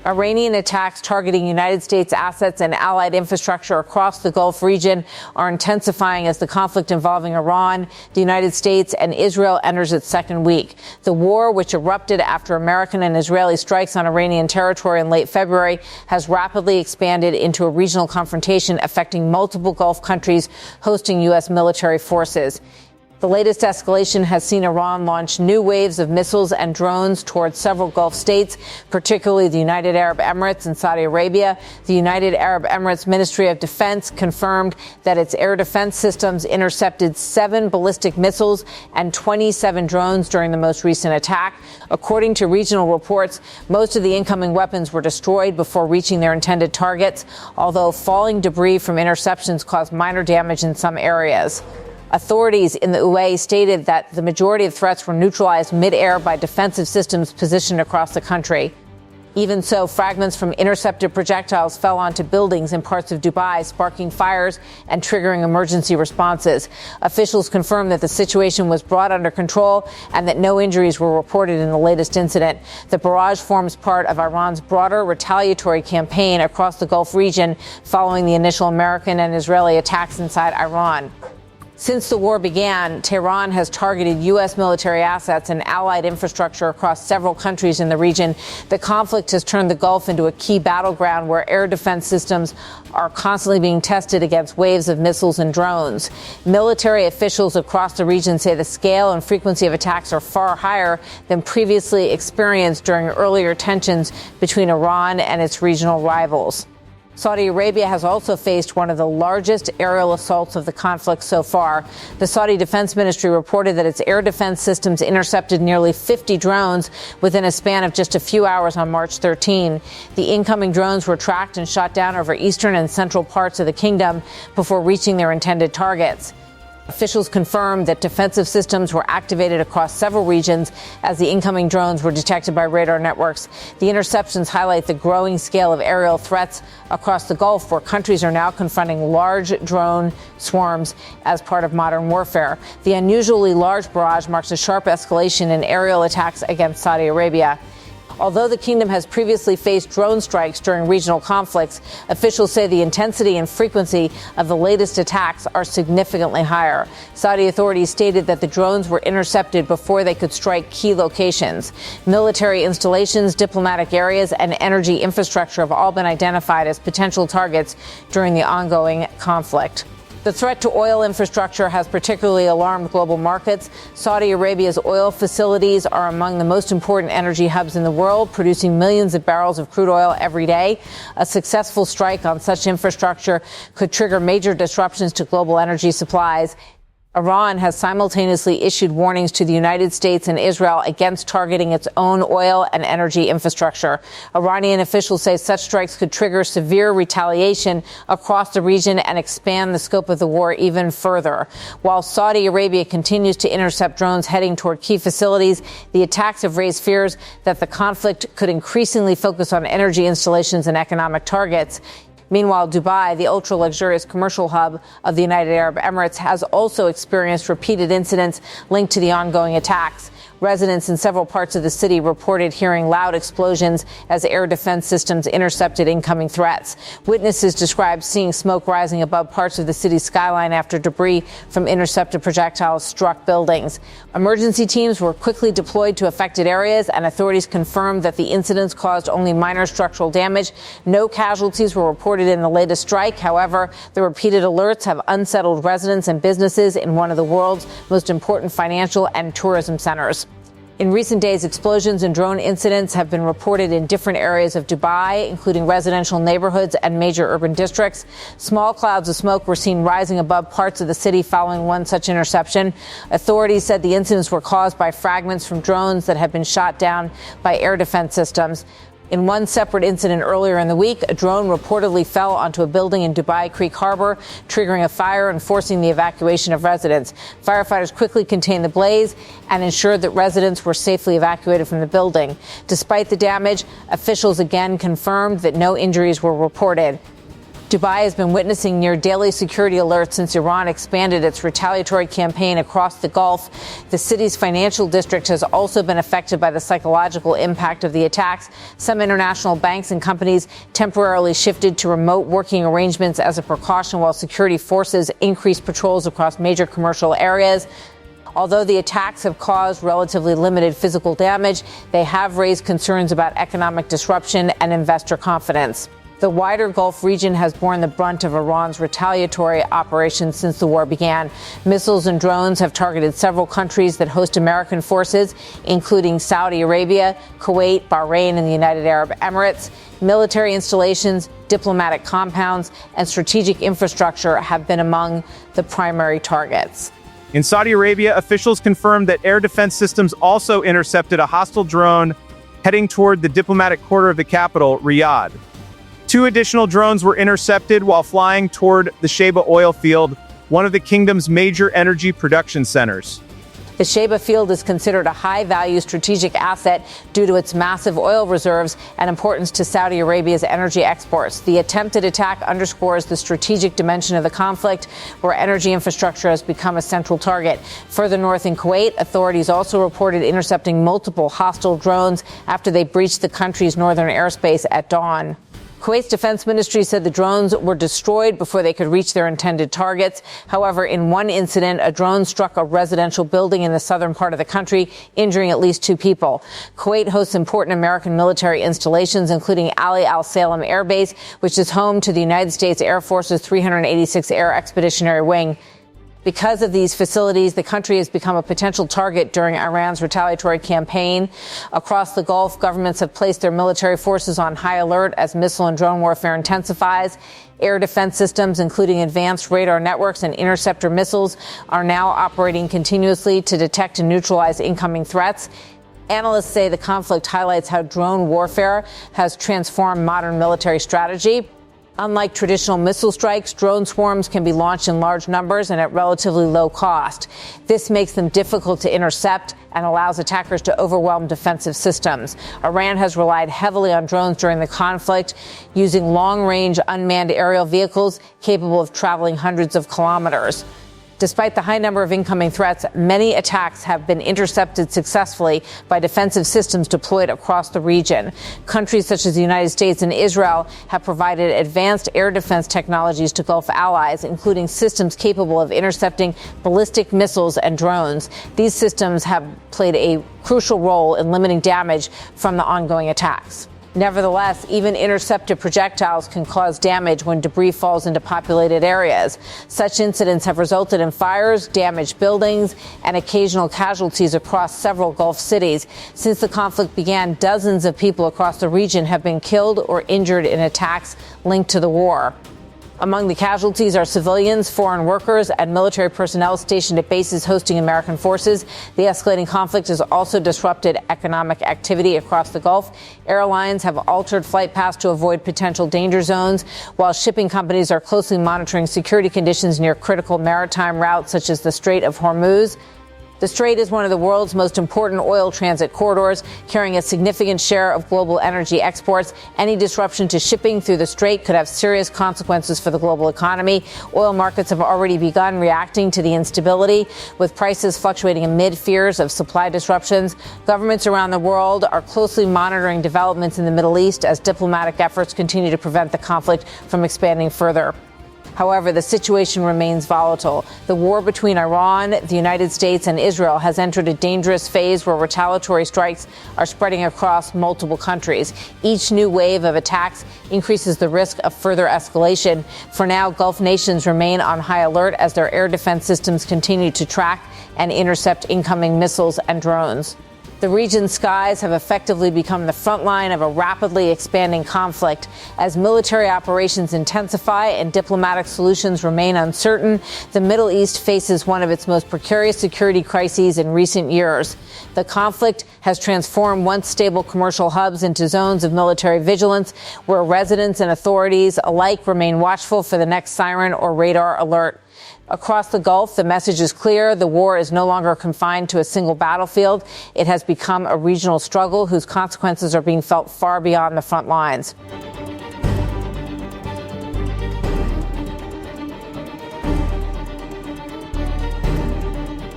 Iranian attacks targeting United States assets and allied infrastructure across the Gulf region are intensifying as the conflict involving Iran, the United States, and Israel enters its second week. The war, which erupted after American and Israeli strikes on Iranian territory in late February, has rapidly expanded into a regional confrontation affecting multiple Gulf countries hosting U.S. military forces. The latest escalation has seen Iran launch new waves of missiles and drones towards several Gulf states, particularly the United Arab Emirates and Saudi Arabia. The United Arab Emirates Ministry of Defense confirmed that its air defense systems intercepted 7 ballistic missiles and 27 drones during the most recent attack. According to regional reports, most of the incoming weapons were destroyed before reaching their intended targets, although falling debris from interceptions caused minor damage in some areas. Authorities in the UAE stated that the majority of threats were neutralized mid-air by defensive systems positioned across the country. Even so, fragments from intercepted projectiles fell onto buildings in parts of Dubai, sparking fires and triggering emergency responses. Officials confirmed that the situation was brought under control and that no injuries were reported in the latest incident. The barrage forms part of Iran's broader retaliatory campaign across the Gulf region following the initial American and Israeli attacks inside Iran. Since the war began, Tehran has targeted U.S. military assets and allied infrastructure across several countries in the region. The conflict has turned the Gulf into a key battleground where air defense systems are constantly being tested against waves of missiles and drones. Military officials across the region say the scale and frequency of attacks are far higher than previously experienced during earlier tensions between Iran and its regional rivals. Saudi Arabia has also faced one of the largest aerial assaults of the conflict so far. The Saudi Defense Ministry reported that its air defense systems intercepted nearly 50 drones within a span of just a few hours on March 13. The incoming drones were tracked and shot down over eastern and central parts of the kingdom before reaching their intended targets. Officials confirmed that defensive systems were activated across several regions as the incoming drones were detected by radar networks. The interceptions highlight the growing scale of aerial threats across the Gulf, where countries are now confronting large drone swarms as part of modern warfare. The unusually large barrage marks a sharp escalation in aerial attacks against Saudi Arabia. Although the kingdom has previously faced drone strikes during regional conflicts, officials say the intensity and frequency of the latest attacks are significantly higher. Saudi authorities stated that the drones were intercepted before they could strike key locations. Military installations, diplomatic areas, and energy infrastructure have all been identified as potential targets during the ongoing conflict. The threat to oil infrastructure has particularly alarmed global markets. Saudi Arabia's oil facilities are among the most important energy hubs in the world, producing millions of barrels of crude oil every day. A successful strike on such infrastructure could trigger major disruptions to global energy supplies. Iran has simultaneously issued warnings to the United States and Israel against targeting its own oil and energy infrastructure. Iranian officials say such strikes could trigger severe retaliation across the region and expand the scope of the war even further. While Saudi Arabia continues to intercept drones heading toward key facilities, the attacks have raised fears that the conflict could increasingly focus on energy installations and economic targets. Meanwhile, Dubai, the ultra-luxurious commercial hub of the United Arab Emirates, has also experienced repeated incidents linked to the ongoing attacks. Residents in several parts of the city reported hearing loud explosions as air defense systems intercepted incoming threats. Witnesses described seeing smoke rising above parts of the city's skyline after debris from intercepted projectiles struck buildings. Emergency teams were quickly deployed to affected areas, and authorities confirmed that the incidents caused only minor structural damage. No casualties were reported in the latest strike. However, the repeated alerts have unsettled residents and businesses in one of the world's most important financial and tourism centers. In recent days, explosions and drone incidents have been reported in different areas of Dubai, including residential neighborhoods and major urban districts. Small clouds of smoke were seen rising above parts of the city following one such interception. Authorities said the incidents were caused by fragments from drones that had been shot down by air defense systems. In one separate incident earlier in the week, a drone reportedly fell onto a building in Dubai Creek Harbor, triggering a fire and forcing the evacuation of residents. Firefighters quickly contained the blaze and ensured that residents were safely evacuated from the building. Despite the damage, officials again confirmed that no injuries were reported. Dubai has been witnessing near daily security alerts since Iran expanded its retaliatory campaign across the Gulf. The city's financial district has also been affected by the psychological impact of the attacks. Some international banks and companies temporarily shifted to remote working arrangements as a precaution, while security forces increased patrols across major commercial areas. Although the attacks have caused relatively limited physical damage, they have raised concerns about economic disruption and investor confidence. The wider Gulf region has borne the brunt of Iran's retaliatory operations since the war began. Missiles and drones have targeted several countries that host American forces, including Saudi Arabia, Kuwait, Bahrain, and the United Arab Emirates. Military installations, diplomatic compounds, and strategic infrastructure have been among the primary targets. In Saudi Arabia, officials confirmed that air defense systems also intercepted a hostile drone heading toward the diplomatic quarter of the capital, Riyadh. 2 additional drones were intercepted while flying toward the Sheba oil field, one of the kingdom's major energy production centers. The Sheba field is considered a high-value strategic asset due to its massive oil reserves and importance to Saudi Arabia's energy exports. The attempted attack underscores the strategic dimension of the conflict, where energy infrastructure has become a central target. Further north in Kuwait, authorities also reported intercepting multiple hostile drones after they breached the country's northern airspace at dawn. Kuwait's defense ministry said the drones were destroyed before they could reach their intended targets. However, in one incident, a drone struck a residential building in the southern part of the country, injuring at least 2 people. Kuwait hosts important American military installations, including Ali Al Salem Air Base, which is home to the United States Air Force's 386th Air Expeditionary Wing. Because of these facilities, the country has become a potential target during Iran's retaliatory campaign. Across the Gulf, governments have placed their military forces on high alert as missile and drone warfare intensifies. Air defense systems, including advanced radar networks and interceptor missiles, are now operating continuously to detect and neutralize incoming threats. Analysts say the conflict highlights how drone warfare has transformed modern military strategy. Unlike traditional missile strikes, drone swarms can be launched in large numbers and at relatively low cost. This makes them difficult to intercept and allows attackers to overwhelm defensive systems. Iran has relied heavily on drones during the conflict, using long-range unmanned aerial vehicles capable of traveling hundreds of kilometers. Despite the high number of incoming threats, many attacks have been intercepted successfully by defensive systems deployed across the region. Countries such as the United States and Israel have provided advanced air defense technologies to Gulf allies, including systems capable of intercepting ballistic missiles and drones. These systems have played a crucial role in limiting damage from the ongoing attacks. Nevertheless, even intercepted projectiles can cause damage when debris falls into populated areas. Such incidents have resulted in fires, damaged buildings, and occasional casualties across several Gulf cities. Since the conflict began, dozens of people across the region have been killed or injured in attacks linked to the war. Among the casualties are civilians, foreign workers, and military personnel stationed at bases hosting American forces. The escalating conflict has also disrupted economic activity across the Gulf. Airlines have altered flight paths to avoid potential danger zones, while shipping companies are closely monitoring security conditions near critical maritime routes such as the Strait of Hormuz. The Strait is one of the world's most important oil transit corridors, carrying a significant share of global energy exports. Any disruption to shipping through the Strait could have serious consequences for the global economy. Oil markets have already begun reacting to the instability, with prices fluctuating amid fears of supply disruptions. Governments around the world are closely monitoring developments in the Middle East as diplomatic efforts continue to prevent the conflict from expanding further. However, the situation remains volatile. The war between Iran, the United States, and Israel has entered a dangerous phase where retaliatory strikes are spreading across multiple countries. Each new wave of attacks increases the risk of further escalation. For now, Gulf nations remain on high alert as their air defense systems continue to track and intercept incoming missiles and drones. The region's skies have effectively become the front line of a rapidly expanding conflict. As military operations intensify and diplomatic solutions remain uncertain, the Middle East faces one of its most precarious security crises in recent years. The conflict has transformed once stable commercial hubs into zones of military vigilance, where residents and authorities alike remain watchful for the next siren or radar alert. Across the Gulf, the message is clear. The war is no longer confined to a single battlefield. It has become a regional struggle whose consequences are being felt far beyond the front lines.